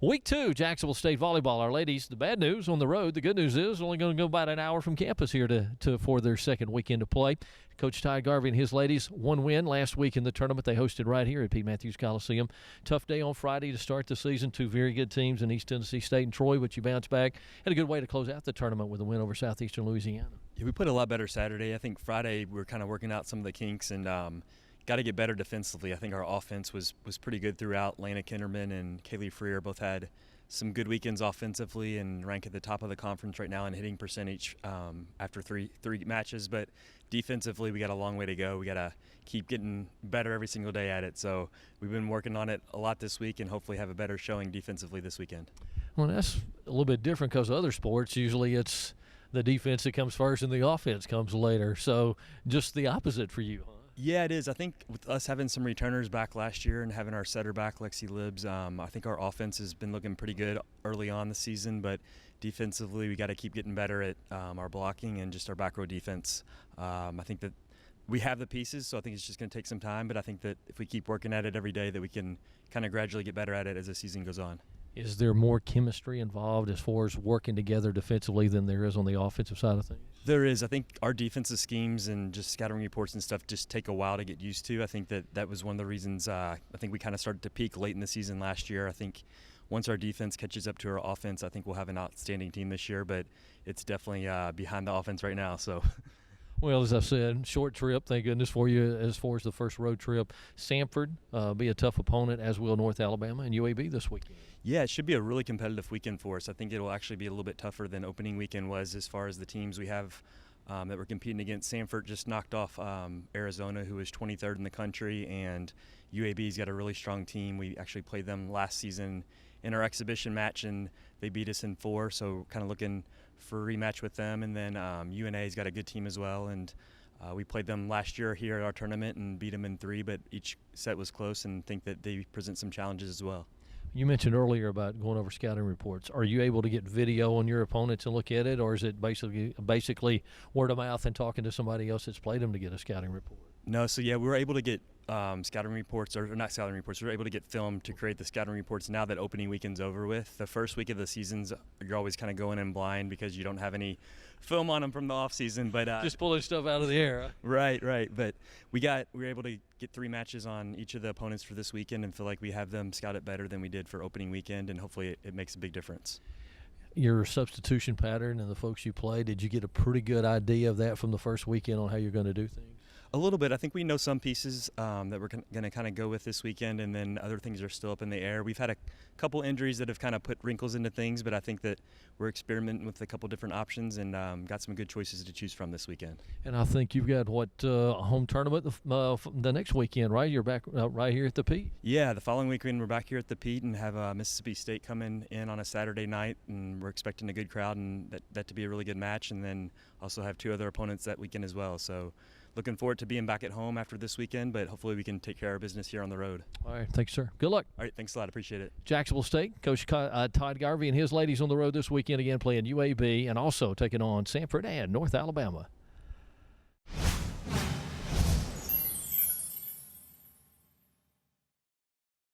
Week 2, Jacksonville State Volleyball. Our ladies, the bad news on the road. The good news is only going to go about an hour from campus here for their second weekend to play. Coach Garvey and his ladies, one win last week in the tournament they hosted right here at Pete Matthews Coliseum. Tough day on Friday to start the season. Two very good teams in East Tennessee State and Troy, but you bounced back. Had a good way to close out the tournament with a win over Southeastern Louisiana. Yeah, we put a lot better Saturday. I think Friday we were kind of working out some of the kinks and got to get better defensively. I think our offense was pretty good throughout. Lana Kinderman and Kaylee Freer both had some good weekends offensively and rank at the top of the conference right now in hitting percentage after three matches. But defensively, we got a long way to go. We got to keep getting better every single day at it. So we've been working on it a lot this week and hopefully have a better showing defensively this weekend. Well, that's a little bit different because other sports, usually it's the defense that comes first and the offense comes later. So just the opposite for you, huh? Yeah, it is. I think with us having some returners back last year and having our setter back, Lexi Libbs, I think our offense has been looking pretty good early on the season, but defensively we got to keep getting better at our blocking and just our back row defense. I think that we have the pieces, so I think it's just going to take some time, but I think that if we keep working at it every day that we can kind of gradually get better at it as the season goes on. Is there more chemistry involved as far as working together defensively than there is on the offensive side of things? There is. I think our defensive schemes and just scattering reports and stuff just take a while to get used to. I think that was one of the reasons I think we kind of started to peak late in the season last year. I think once our defense catches up to our offense, I think we'll have an outstanding team this year, but it's definitely behind the offense right now. So. Well, as I said, short trip, thank goodness for you as far as the first road trip. Samford, be a tough opponent, as will North Alabama and UAB this weekend. Yeah, it should be a really competitive weekend for us. I think it will actually be a little bit tougher than opening weekend was as far as the teams we have that we're competing against. Samford just knocked off Arizona, who was 23rd in the country, and UAB's got a really strong team. We actually played them last season in our exhibition match, and they beat us in 4, so kind of looking for a rematch with them. And then UNA's got a good team as well, and we played them last year here at our tournament and beat them in 3, but each set was close and think that they present some challenges as well. You mentioned earlier about going over scouting reports. Are you able to get video on your opponents and look at it, or is it basically word of mouth and talking to somebody else that's played them to get a scouting report? No, so yeah, we were able to get scouting reports, or not scouting reports, we were able to get film to create the scouting reports now that opening weekend's over with. The first week of the seasons, you're always kind of going in blind because you don't have any film on them from the off season. But just pulling stuff out of the air. Huh? Right. But we were able to get 3 matches on each of the opponents for this weekend and feel like we have them scouted better than we did for opening weekend, and hopefully it makes a big difference. Your substitution pattern and the folks you play, did you get a pretty good idea of that from the first weekend on how you're going to do things? A little bit. I think we know some pieces that we're going to kind of go with this weekend, and then other things are still up in the air. We've had a couple injuries that have kind of put wrinkles into things, but I think that we're experimenting with a couple different options and got some good choices to choose from this weekend. And I think you've got, a home tournament the next weekend, right? You're back right here at the Pete? Yeah, the following weekend we're back here at the Pete and have Mississippi State coming in on a Saturday night, and we're expecting a good crowd and that to be a really good match, and then also have 2 other opponents that weekend as well. So looking forward to being back at home after this weekend, but hopefully we can take care of our business here on the road. All right. Thanks, sir. Good luck. All right. Thanks a lot. Appreciate it. Jacksonville State, Coach Todd Garvey and his ladies on the road this weekend again playing UAB and also taking on Samford and North Alabama.